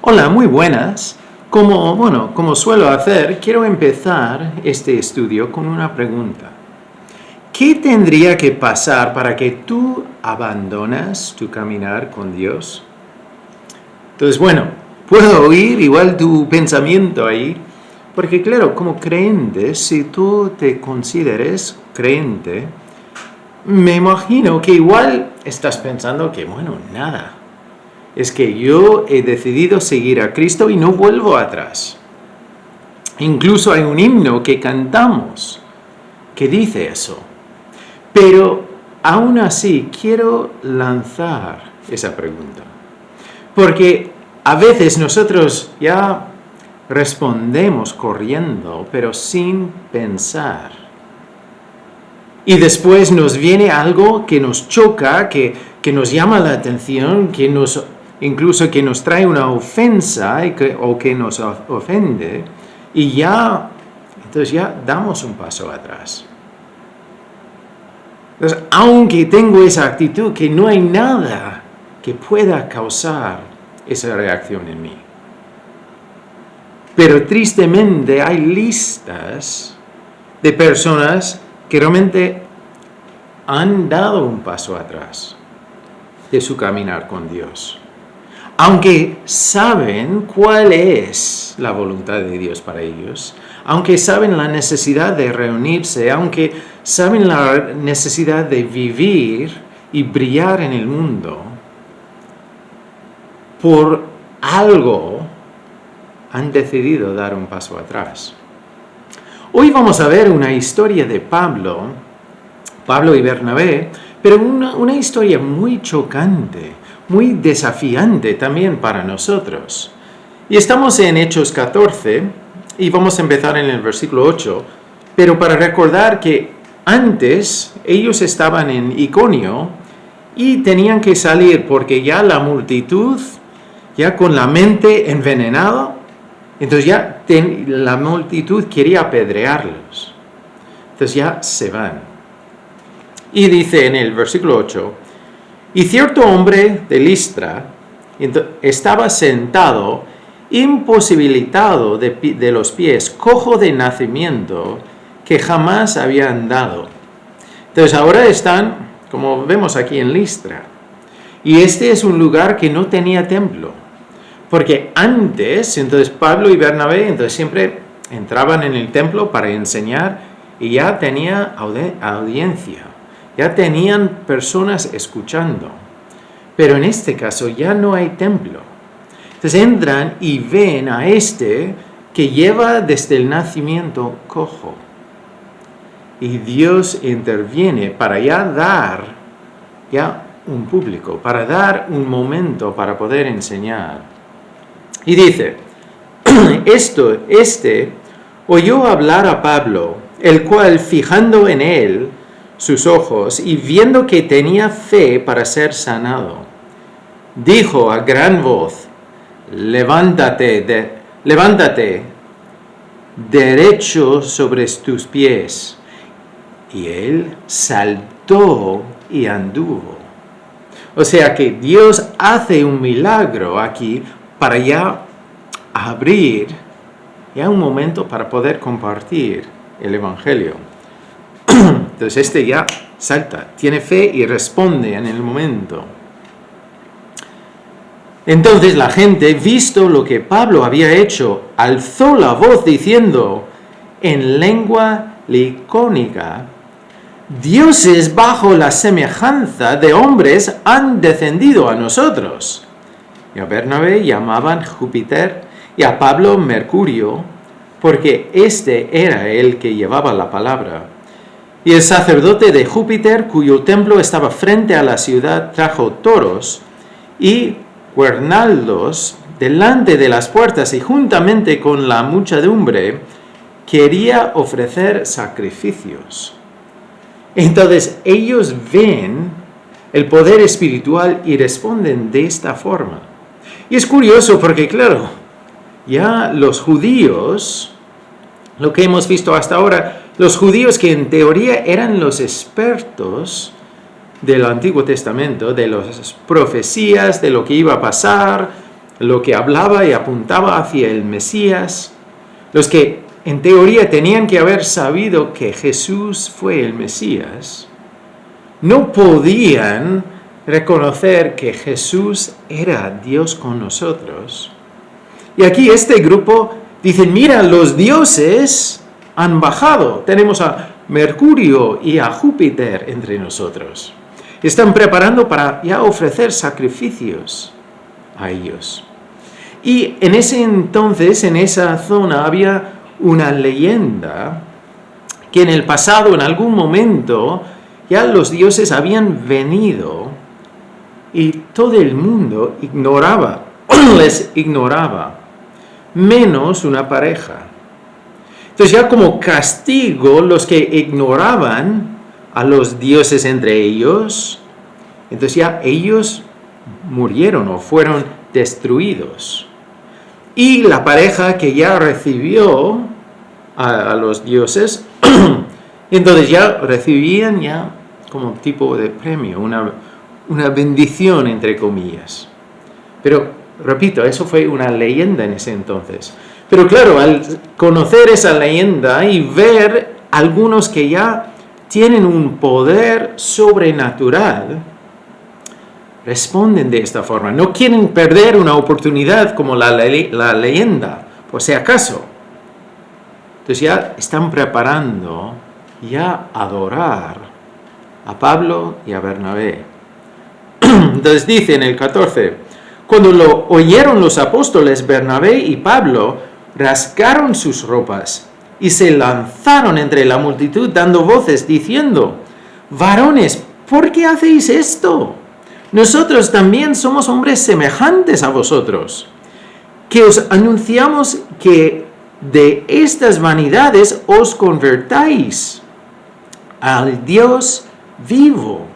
Hola, muy buenas. Como suelo hacer, quiero empezar este estudio con una pregunta. ¿Qué tendría que pasar para que tú abandonas tu caminar con Dios? Entonces, puedo oír igual tu pensamiento ahí, porque claro, como creyente, si tú te consideres creyente, me imagino que igual estás pensando que, nada. Es que yo he decidido seguir a Cristo y no vuelvo atrás. Incluso hay un himno que cantamos que dice eso. Pero aún así quiero lanzar esa pregunta. Porque a veces nosotros ya respondemos corriendo, pero sin pensar. Y después nos viene algo que nos choca, que nos llama la atención, incluso que nos trae una ofensa o que nos ofende, y entonces ya damos un paso atrás. Entonces, aunque tengo esa actitud, que no hay nada que pueda causar esa reacción en mí. Pero tristemente hay listas de personas que realmente han dado un paso atrás de su caminar con Dios. Aunque saben cuál es la voluntad de Dios para ellos, aunque saben la necesidad de reunirse, aunque saben la necesidad de vivir y brillar en el mundo, por algo han decidido dar un paso atrás. Hoy vamos a ver una historia de Pablo y Bernabé, pero una historia muy chocante, muy desafiante también para nosotros. Y estamos en Hechos 14 y vamos a empezar en el versículo 8, pero para recordar que antes ellos estaban en Iconio y tenían que salir porque ya la multitud, ya con la mente envenenada, entonces la multitud quería apedrearlos. Entonces ya se van. Y dice en el versículo 8, y cierto hombre de Listra estaba sentado, imposibilitado de los pies, cojo de nacimiento, que jamás había andado. Entonces ahora están, como vemos aquí en Listra, y este es un lugar que no tenía templo. Porque antes, entonces Pablo y Bernabé, entonces siempre entraban en el templo para enseñar y ya tenía audiencia, ya tenían personas escuchando. Pero en este caso ya no hay templo. Entonces entran y ven a este que lleva desde el nacimiento cojo. Y Dios interviene para dar un público, para dar un momento para poder enseñar. Y dice, este oyó hablar a Pablo, el cual, fijando en él sus ojos y viendo que tenía fe para ser sanado, dijo a gran voz, levántate, derecho sobre tus pies. Y él saltó y anduvo. O sea que Dios hace un milagro aquí para ya abrir un momento para poder compartir el Evangelio. Entonces este ya salta, tiene fe y responde en el momento. Entonces la gente, visto lo que Pablo había hecho, alzó la voz diciendo en lengua licónica, dioses bajo la semejanza de hombres han descendido a nosotros. Y a Bernabé llamaban Júpiter y a Pablo Mercurio, porque este era el que llevaba la palabra. Y el sacerdote de Júpiter, cuyo templo estaba frente a la ciudad, trajo toros y cuernaldos delante de las puertas y juntamente con la muchedumbre quería ofrecer sacrificios. Entonces ellos ven el poder espiritual y responden de esta forma. Y es curioso porque, claro, ya los judíos, lo que hemos visto hasta ahora, los judíos que en teoría eran los expertos del Antiguo Testamento, de las profecías, de lo que iba a pasar, lo que hablaba y apuntaba hacia el Mesías, los que en teoría tenían que haber sabido que Jesús fue el Mesías, no podían reconocer que Jesús era Dios con nosotros. Y aquí este grupo dice, mira, los dioses han bajado. Tenemos a Mercurio y a Júpiter entre nosotros. Están preparando para ya ofrecer sacrificios a ellos. Y en ese entonces, en esa zona, había una leyenda que en el pasado, en algún momento, ya los dioses habían venido y todo el mundo les ignoraba, menos una pareja. Entonces ya como castigo, los que ignoraban a los dioses entre ellos, entonces ya ellos murieron o fueron destruidos. Y la pareja que ya recibió a los dioses, entonces ya recibían ya como tipo de premio, una bendición entre comillas. Pero, repito, eso fue una leyenda en ese entonces. Pero claro, al conocer esa leyenda y ver algunos que ya tienen un poder sobrenatural, responden de esta forma. No quieren perder una oportunidad como la leyenda, por si acaso. Entonces ya están preparando ya adorar a Pablo y a Bernabé. Entonces dice en el 14, cuando lo oyeron los apóstoles Bernabé y Pablo, rasgaron sus ropas y se lanzaron entre la multitud dando voces diciendo, varones, ¿por qué hacéis esto? Nosotros también somos hombres semejantes a vosotros, que os anunciamos que de estas vanidades os convertáis al Dios vivo,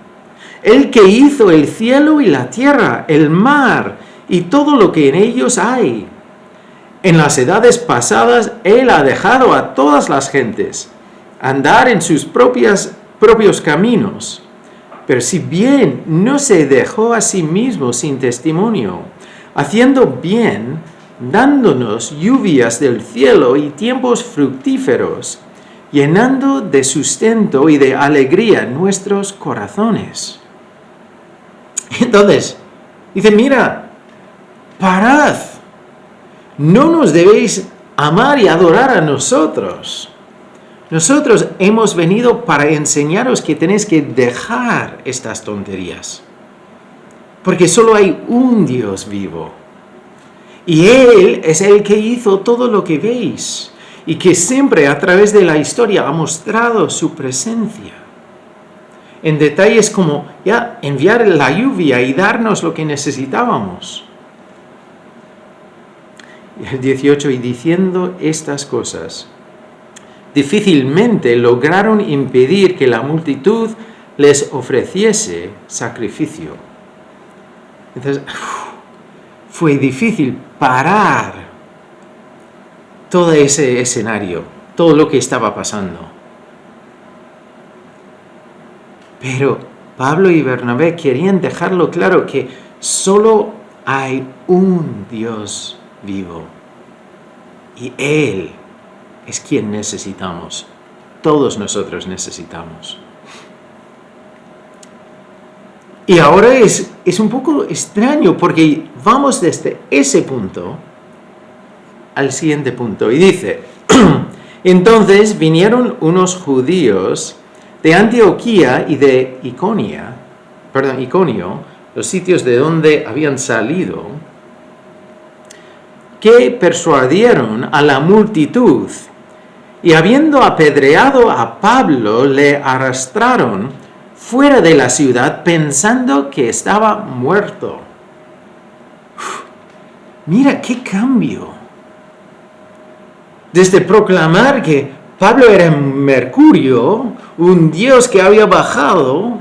el que hizo el cielo y la tierra, el mar y todo lo que en ellos hay. En las edades pasadas Él ha dejado a todas las gentes andar en sus propios caminos. Pero si bien no se dejó a sí mismo sin testimonio, haciendo bien, dándonos lluvias del cielo y tiempos fructíferos, llenando de sustento y de alegría nuestros corazones. Entonces, dice, mira, parad, no nos debéis amar y adorar a nosotros. Nosotros hemos venido para enseñaros que tenéis que dejar estas tonterías. Porque solo hay un Dios vivo. Y Él es el que hizo todo lo que veis. Y que siempre a través de la historia ha mostrado su presencia. En detalles como ya enviar la lluvia y darnos lo que necesitábamos. El 18, y diciendo estas cosas, difícilmente lograron impedir que la multitud les ofreciese sacrificio. Entonces, fue difícil parar todo ese escenario, todo lo que estaba pasando. Pero Pablo y Bernabé querían dejarlo claro que solo hay un Dios vivo. Y Él es quien necesitamos. Todos nosotros necesitamos. Y ahora es un poco extraño porque vamos desde ese punto al siguiente punto. Y dice, entonces vinieron unos judíos de Antioquía y de Iconio, los sitios de donde habían salido, que persuadieron a la multitud y habiendo apedreado a Pablo, le arrastraron fuera de la ciudad pensando que estaba muerto. Mira qué cambio. Desde proclamar que Pablo era Mercurio, un dios que había bajado,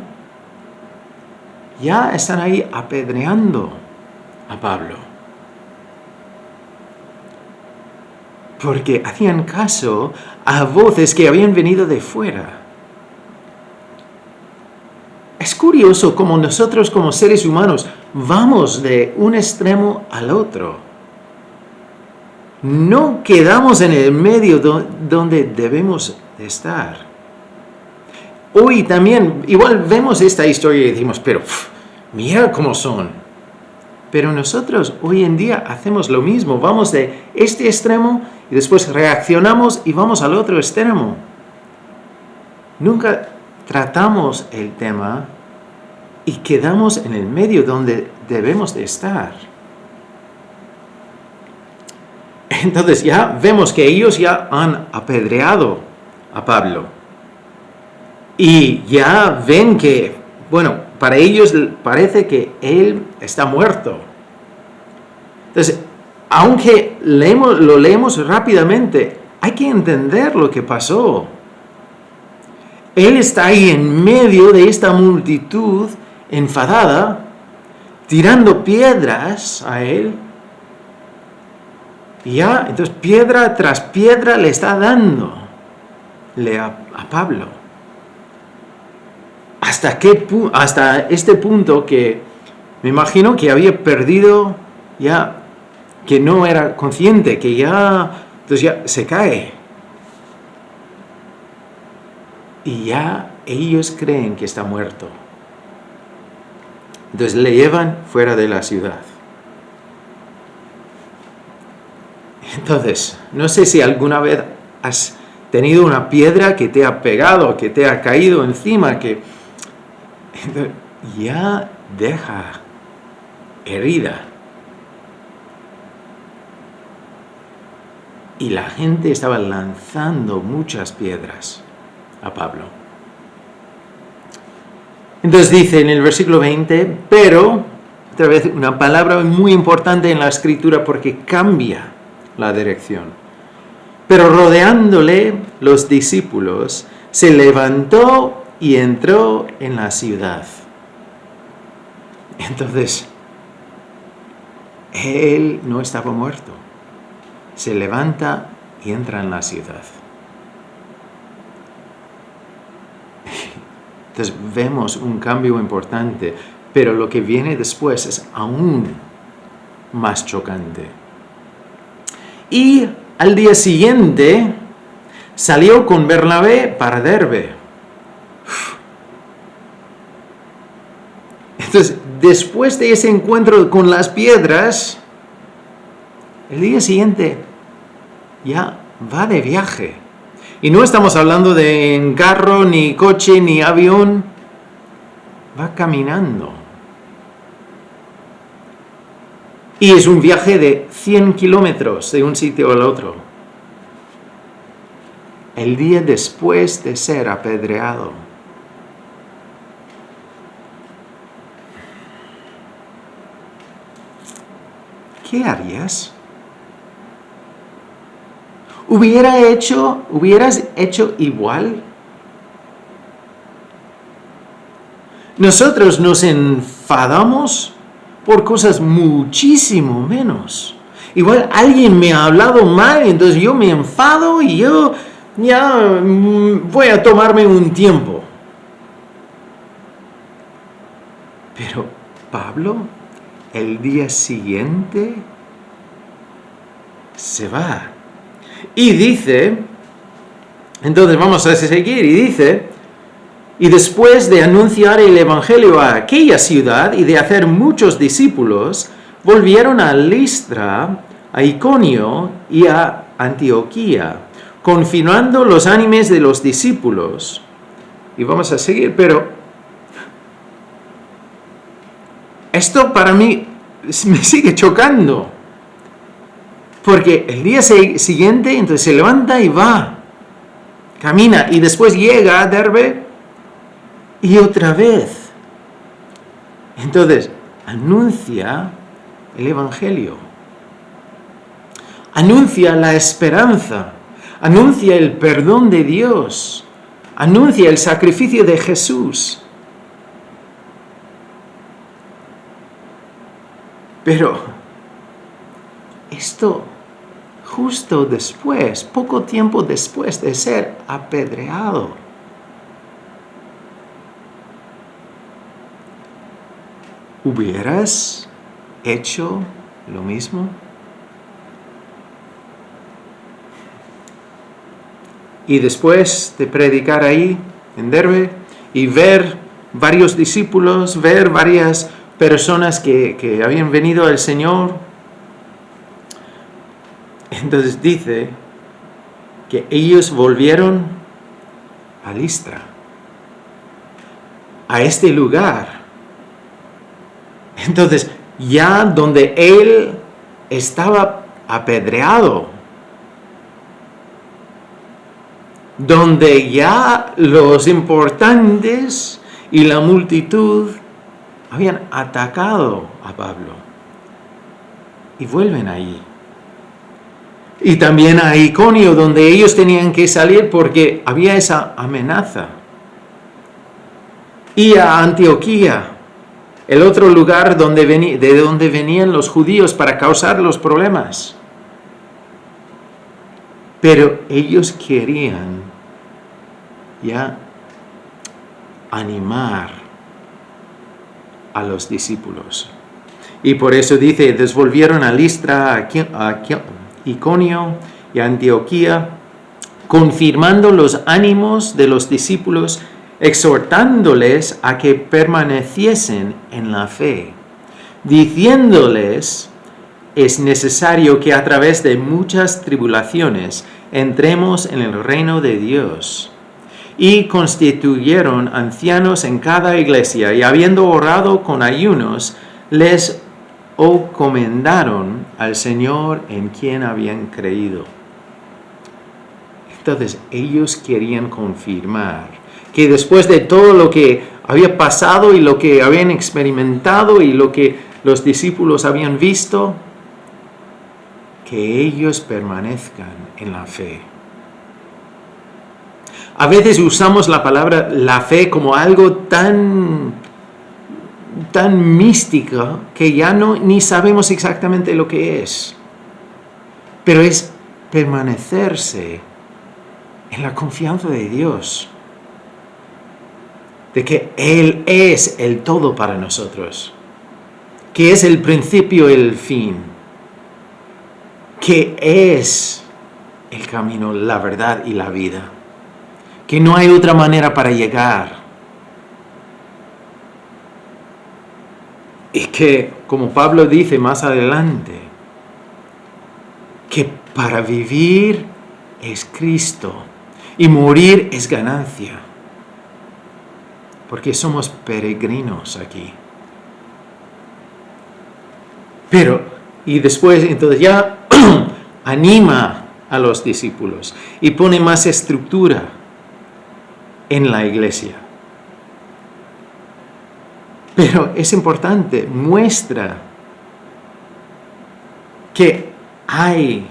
ya están ahí apedreando a Pablo. Porque hacían caso a voces que habían venido de fuera. es curioso cómo nosotros como seres humanos vamos de un extremo al otro. No quedamos en el medio donde debemos de estar. Hoy también, igual vemos esta historia y decimos, pero mira cómo son. Pero nosotros hoy en día hacemos lo mismo. Vamos de este extremo y después reaccionamos y vamos al otro extremo. Nunca tratamos el tema y quedamos en el medio donde debemos de estar. Entonces ya vemos que ellos ya han apedreado a Pablo. Y ya ven que, bueno, para ellos parece que él está muerto. Entonces, aunque lo leemos rápidamente, hay que entender lo que pasó. Él está ahí en medio de esta multitud enfadada, tirando piedras a él. Y ya, entonces piedra tras piedra le está dando a Pablo. Hasta este punto que me imagino que había perdido ya, que no era consciente, que entonces ya se cae. Y ya ellos creen que está muerto. Entonces le llevan fuera de la ciudad. Entonces, no sé si alguna vez has tenido una piedra que te ha pegado, que te ha caído encima, que ya deja herida. Y la gente estaba lanzando muchas piedras a Pablo. Entonces dice en el versículo 20, pero, otra vez una palabra muy importante en la escritura porque cambia la dirección. Pero rodeándole los discípulos, se levantó y entró en la ciudad. Entonces, él no estaba muerto. Se levanta y entra en la ciudad. Entonces vemos un cambio importante, pero lo que viene después es aún más chocante. Y al día siguiente salió con Bernabé para Derbe. Entonces, después de ese encuentro con las piedras, el día siguiente ya va de viaje. Y no estamos hablando de carro, ni coche, ni avión. Va caminando. Y es un viaje de 100 kilómetros de un sitio al otro. El día después de ser apedreado. ¿Qué harías? ¿Hubieras hecho igual? Nosotros nos enfadamos por cosas muchísimo menos. Igual alguien me ha hablado mal, entonces yo me enfado y yo ya voy a tomarme un tiempo. Pero Pablo, el día siguiente, se va. Y dice, entonces vamos a seguir, y dice, y después de anunciar el evangelio a aquella ciudad y de hacer muchos discípulos, volvieron a Listra, a Iconio y a Antioquía, confirmando los ánimos de los discípulos. Y vamos a seguir, pero esto para mí me sigue chocando. Porque el día siguiente, entonces se levanta y va, camina, y después llega a Derbe y otra vez. Entonces, anuncia el evangelio, anuncia la esperanza, anuncia el perdón de Dios, anuncia el sacrificio de Jesús. Pero esto justo después, poco tiempo después de ser apedreado. ¿hubieras hecho lo mismo? Y después de predicar ahí, en Derbe, y ver varios discípulos, ver varias personas que habían venido al Señor, entonces dice que ellos volvieron a Listra, a este lugar. Entonces, ya donde él estaba apedreado, donde ya los importantes y la multitud habían atacado a Pablo, y vuelven allí. Y también a Iconio, donde ellos tenían que salir porque había esa amenaza. Y a Antioquía, el otro lugar de donde venían los judíos para causar los problemas. Pero ellos querían ya animar a los discípulos. Y por eso dice, volvieron a Listra, a Iconio y a Antioquía, confirmando los ánimos de los discípulos, exhortándoles a que permaneciesen en la fe, diciéndoles, es necesario que a través de muchas tribulaciones entremos en el reino de Dios. Y constituyeron ancianos en cada iglesia, y habiendo orado con ayunos, les encomendaron al Señor en quien habían creído. Entonces ellos querían confirmar que después de todo lo que había pasado y lo que habían experimentado y lo que los discípulos habían visto, que ellos permanezcan en la fe. A veces usamos la palabra la fe como algo tan místico que ya ni sabemos exactamente lo que es. Pero es permanecerse en la confianza de Dios, de que Él es el todo para nosotros, que es el principio y el fin, que es el camino, la verdad y la vida, que no hay otra manera para llegar. Y que, como Pablo dice más adelante, que para vivir es Cristo y morir es ganancia, porque somos peregrinos aquí. Pero, y después, entonces ya anima a los discípulos y pone más estructura en la iglesia. Pero es importante, muestra que hay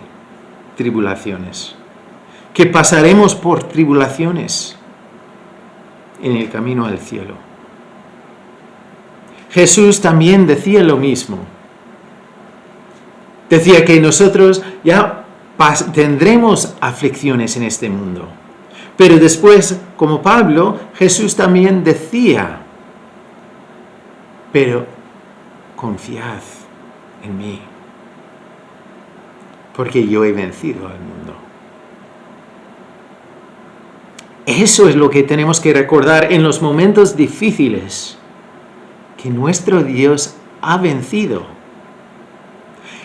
tribulaciones, que pasaremos por tribulaciones en el camino al cielo. Jesús también decía lo mismo. Decía que nosotros ya tendremos aflicciones en este mundo. Pero después, como Pablo, Jesús también decía, pero confiad en mí, porque yo he vencido al mundo. Eso es lo que tenemos que recordar en los momentos difíciles, que nuestro Dios ha vencido.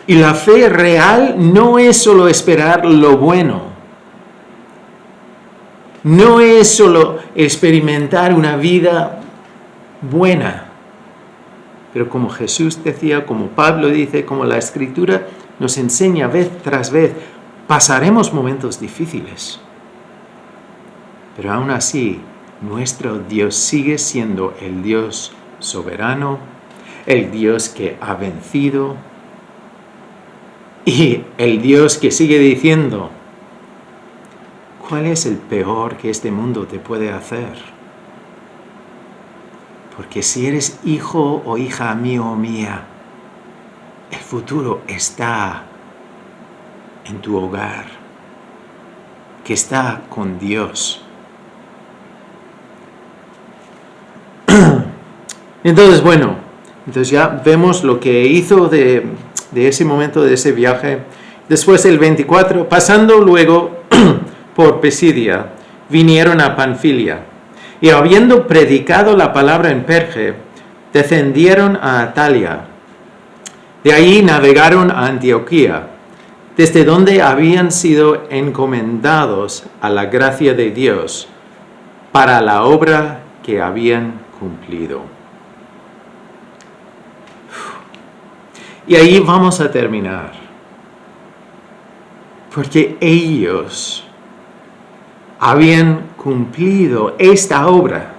Y la fe real no es solo esperar lo bueno, no es solo experimentar una vida buena. Pero como Jesús decía, como Pablo dice, como la Escritura nos enseña vez tras vez, pasaremos momentos difíciles. Pero aún así, nuestro Dios sigue siendo el Dios soberano, el Dios que ha vencido y el Dios que sigue diciendo, ¿cuál es el peor que este mundo te puede hacer? Porque si eres hijo o hija mío o mía, el futuro está en tu hogar, que está con Dios. Entonces, bueno, Entonces ya vemos lo que hizo de ese momento, de ese viaje. Después el 24, pasando luego por Pisidia, vinieron a Panfilia. Y habiendo predicado la palabra en Perge, descendieron a Atalia. De ahí navegaron a Antioquía, desde donde habían sido encomendados a la gracia de Dios para la obra que habían cumplido. Y ahí vamos a terminar, porque ellos habían cumplido esta obra.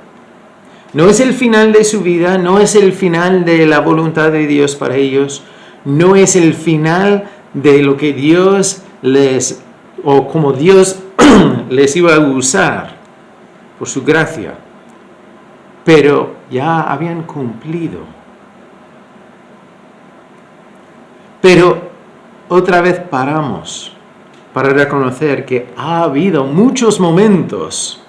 No es el final de su vida, no es el final de la voluntad de Dios para ellos, no es el final de lo que Dios como Dios les iba a usar por su gracia, pero ya habían cumplido. Pero otra vez paramos para reconocer que ha habido muchos momentos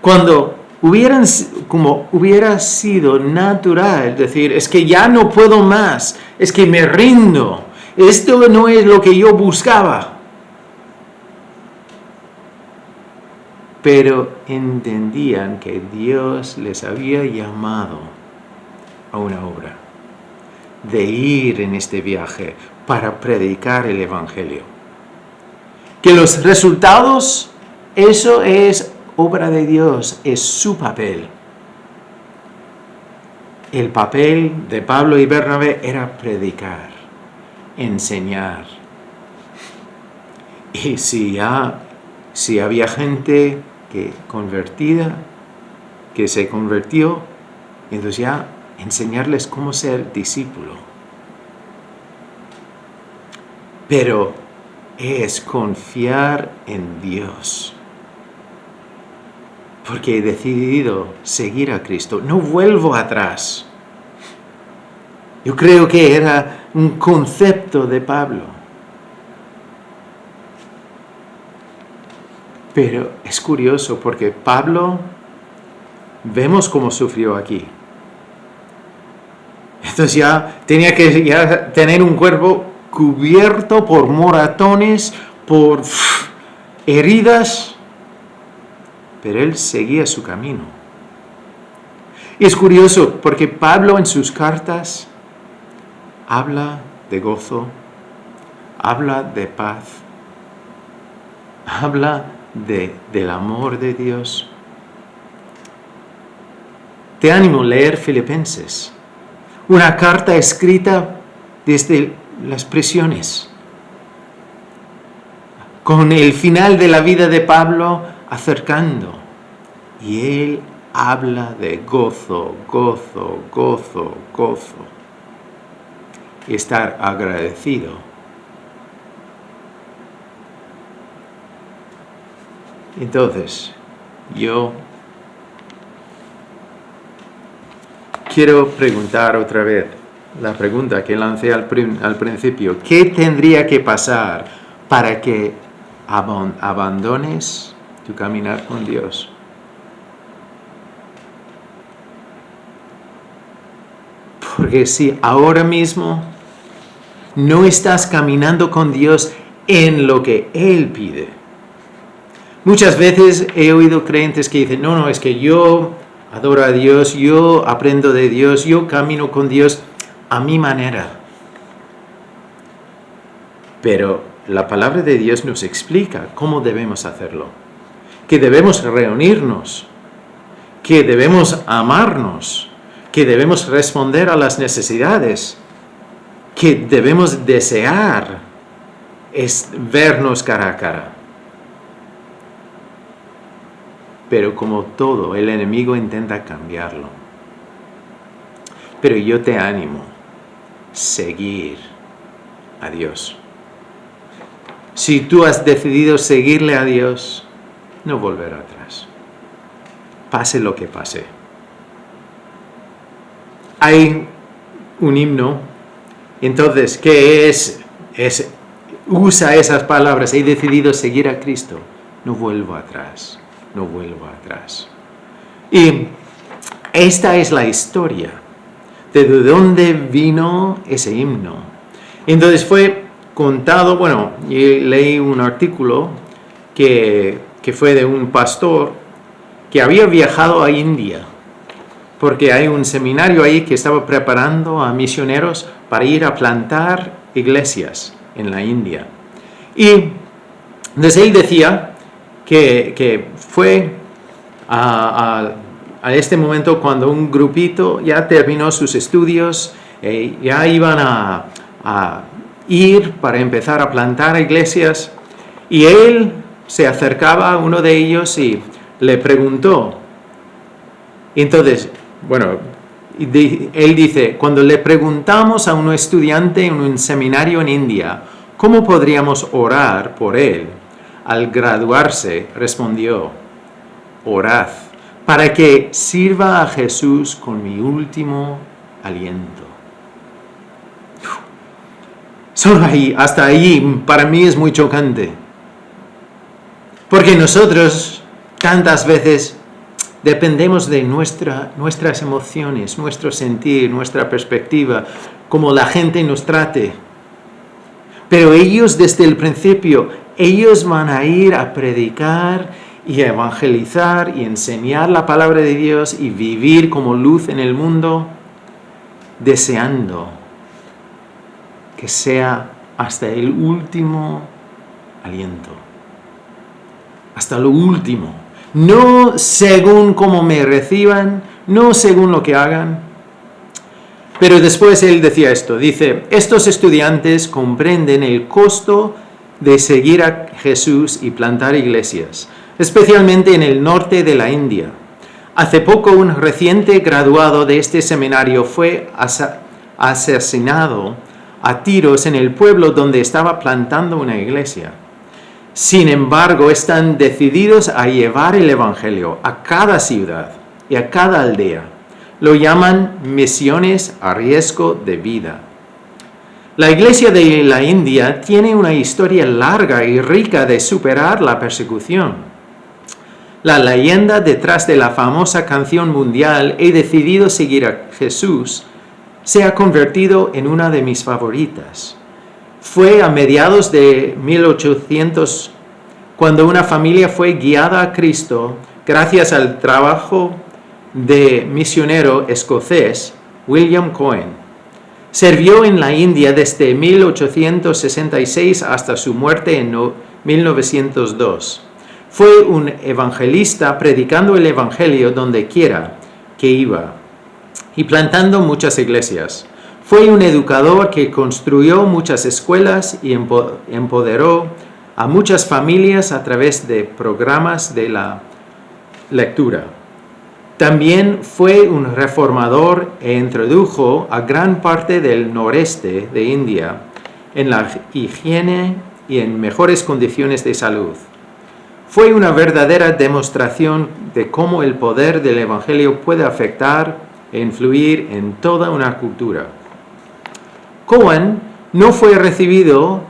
cuando hubiera sido natural decir, es que ya no puedo más, es que me rindo, esto no es lo que yo buscaba. Pero entendían que Dios les había llamado a una obra, de ir en este viaje para predicar el Evangelio. Que los resultados, eso es obra de Dios, es su papel. El papel de Pablo y Bernabé era predicar, enseñar. Y si había gente que se convirtió, entonces ya enseñarles cómo ser discípulo. Pero es confiar en Dios. Porque he decidido seguir a Cristo. No vuelvo atrás. Yo creo que era un concepto de Pablo. Pero es curioso porque Pablo, vemos cómo sufrió aquí. Entonces ya tenía que tener un cuerpo cubierto por moratones, por heridas, pero él seguía su camino. Y es curioso porque Pablo en sus cartas habla de gozo, habla de paz, habla del amor de Dios. Te animo a leer Filipenses, una carta escrita desde las prisiones, con el final de la vida de Pablo acercando, y él habla de gozo, gozo, gozo, gozo, y estar agradecido. Entonces, yo quiero preguntar otra vez la pregunta que lancé al principio. ¿Qué tendría que pasar para que abandones tu caminar con Dios? Porque si ahora mismo no estás caminando con Dios en lo que Él pide. Muchas veces he oído creyentes que dicen, no, es que yo adoro a Dios, yo aprendo de Dios, yo camino con Dios a mi manera. Pero la palabra de Dios nos explica cómo debemos hacerlo. Que debemos reunirnos, que debemos amarnos, que debemos responder a las necesidades, que debemos desear es vernos cara a cara. Pero como todo, el enemigo intenta cambiarlo. Pero yo te animo a seguir a Dios. Si tú has decidido seguirle a Dios, no volver atrás. Pase lo que pase. Hay un himno, entonces, que usa esas palabras, he decidido seguir a Cristo, no vuelvo atrás. No vuelvo atrás. Y esta es la historia de dónde vino ese himno. Entonces fue contado, bueno, yo leí un artículo que fue de un pastor que había viajado a India, porque hay un seminario ahí que estaba preparando a misioneros para ir a plantar iglesias en la India. Y entonces él decía que fue a este momento cuando un grupito ya terminó sus estudios, ya iban a ir para empezar a plantar iglesias, y él se acercaba a uno de ellos y le preguntó. Entonces, bueno, él dice, cuando le preguntamos a un estudiante en un seminario en India, ¿cómo podríamos orar por él? Al graduarse, respondió, orad, para que sirva a Jesús con mi último aliento. Solo ahí, hasta ahí, para mí es muy chocante. Porque nosotros, tantas veces, dependemos de nuestras emociones, nuestro sentir, nuestra perspectiva, como la gente nos trate. Pero ellos, desde el principio, ellos van a ir a predicar y a evangelizar y enseñar la palabra de Dios y vivir como luz en el mundo, deseando que sea hasta el último aliento. Hasta lo último. No según cómo me reciban, no según lo que hagan. Pero después él decía esto, dice, estos estudiantes comprenden el costo de seguir a Jesús y plantar iglesias, especialmente en el norte de la India. Hace poco un reciente graduado de este seminario fue asesinado a tiros en el pueblo donde estaba plantando una iglesia. Sin embargo, están decididos a llevar el evangelio a cada ciudad y a cada aldea. Lo llaman misiones a riesgo de vida. La iglesia de la India tiene una historia larga y rica de superar la persecución. La leyenda detrás de la famosa canción mundial "He decidido seguir a Jesús" se ha convertido en una de mis favoritas. Fue a mediados de 1800 cuando una familia fue guiada a Cristo gracias al trabajo de misionero escocés William Cohen. Sirvió en la India desde 1866 hasta su muerte en 1902. Fue un evangelista predicando el evangelio donde quiera que iba y plantando muchas iglesias. Fue un educador que construyó muchas escuelas y empoderó a muchas familias a través de programas de la lectura. También fue un reformador e introdujo a gran parte del noreste de India en la higiene y en mejores condiciones de salud. Fue una verdadera demostración de cómo el poder del Evangelio puede afectar e influir en toda una cultura. Cohen no fue recibido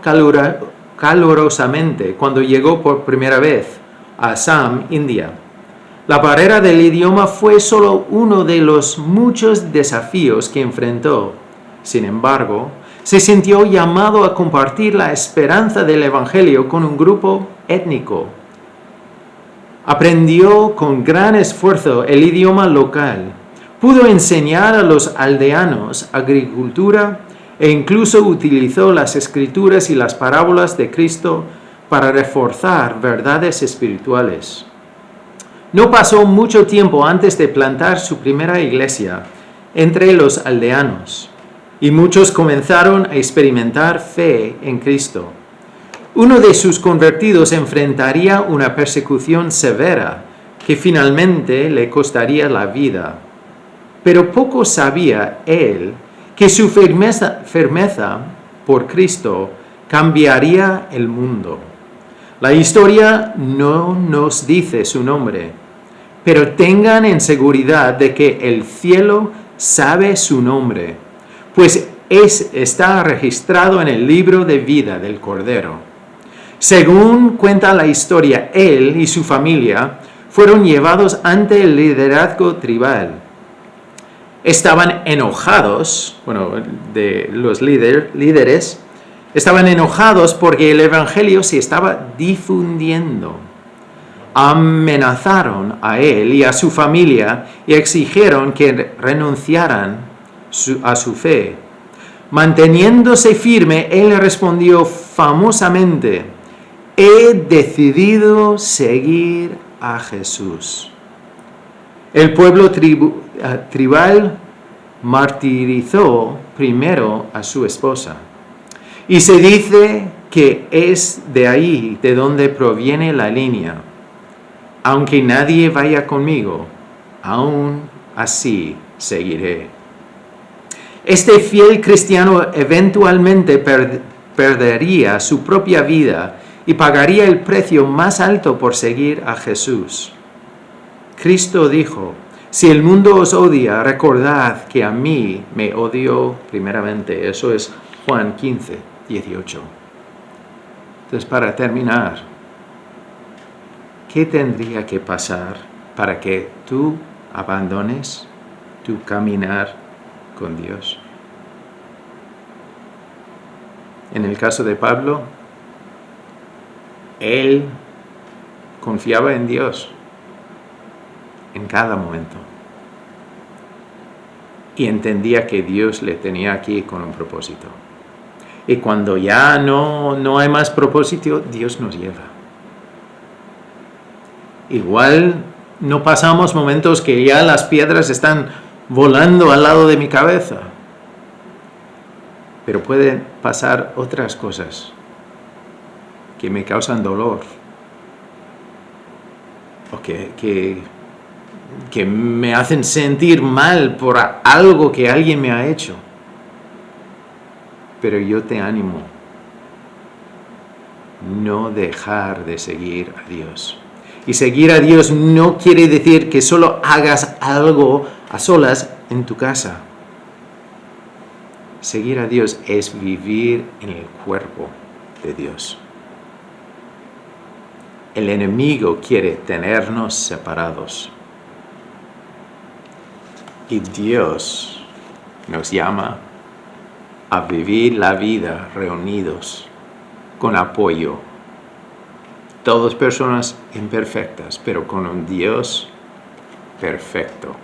calurosamente cuando llegó por primera vez a Assam, India. La barrera del idioma fue solo uno de los muchos desafíos que enfrentó. Sin embargo, se sintió llamado a compartir la esperanza del Evangelio con un grupo étnico. Aprendió con gran esfuerzo el idioma local. Pudo enseñar a los aldeanos agricultura e incluso utilizó las escrituras y las parábolas de Cristo para reforzar verdades espirituales. No pasó mucho tiempo antes de plantar su primera iglesia entre los aldeanos, y muchos comenzaron a experimentar fe en Cristo. Uno de sus convertidos enfrentaría una persecución severa que finalmente le costaría la vida. Pero poco sabía él que su firmeza por Cristo cambiaría el mundo. La historia no nos dice su nombre, pero tengan en seguridad de que el cielo sabe su nombre, pues está registrado en el libro de vida del Cordero. Según cuenta la historia, él y su familia fueron llevados ante el liderazgo tribal. estaban enojados, de los líderes, estaban enojados porque el Evangelio se estaba difundiendo. Amenazaron a él y a su familia y exigieron que renunciaran a su fe. Manteniéndose firme, él respondió famosamente: he decidido seguir a Jesús. El pueblo tribal martirizó primero a su esposa. Y se dice que es de ahí de donde proviene la línea: aunque nadie vaya conmigo, aún así seguiré. Este fiel cristiano eventualmente perdería su propia vida y pagaría el precio más alto por seguir a Jesús. Cristo dijo: si el mundo os odia, recordad que a mí me odió primeramente. Eso es Juan 15, 18. Entonces, para terminar, ¿qué tendría que pasar para que tú abandones tu caminar con Dios? En el caso de Pablo, él confiaba en Dios en cada momento y entendía que Dios le tenía aquí con un propósito. Y cuando ya no hay más propósito, Dios nos lleva. Igual no pasamos momentos que ya las piedras están volando al lado de mi cabeza, pero pueden pasar otras cosas que me causan dolor o que me hacen sentir mal por algo que alguien me ha hecho. Pero yo te animo, no dejar de seguir a Dios. Y seguir a Dios no quiere decir que solo hagas algo a solas en tu casa. Seguir a Dios es vivir en el cuerpo de Dios. El enemigo quiere tenernos separados. Y Dios nos llama a vivir la vida reunidos, con apoyo. Todas personas imperfectas, pero con un Dios perfecto.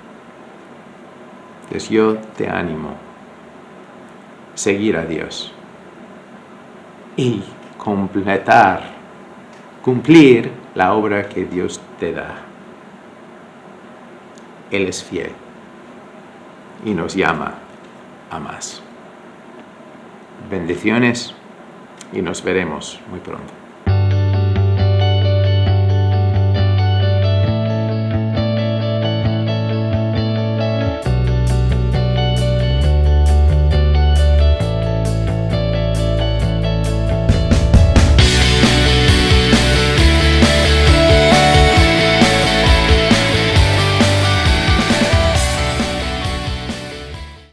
Entonces yo te animo a seguir a Dios y cumplir la obra que Dios te da. Él es fiel y nos llama a más. Bendiciones y nos veremos muy pronto.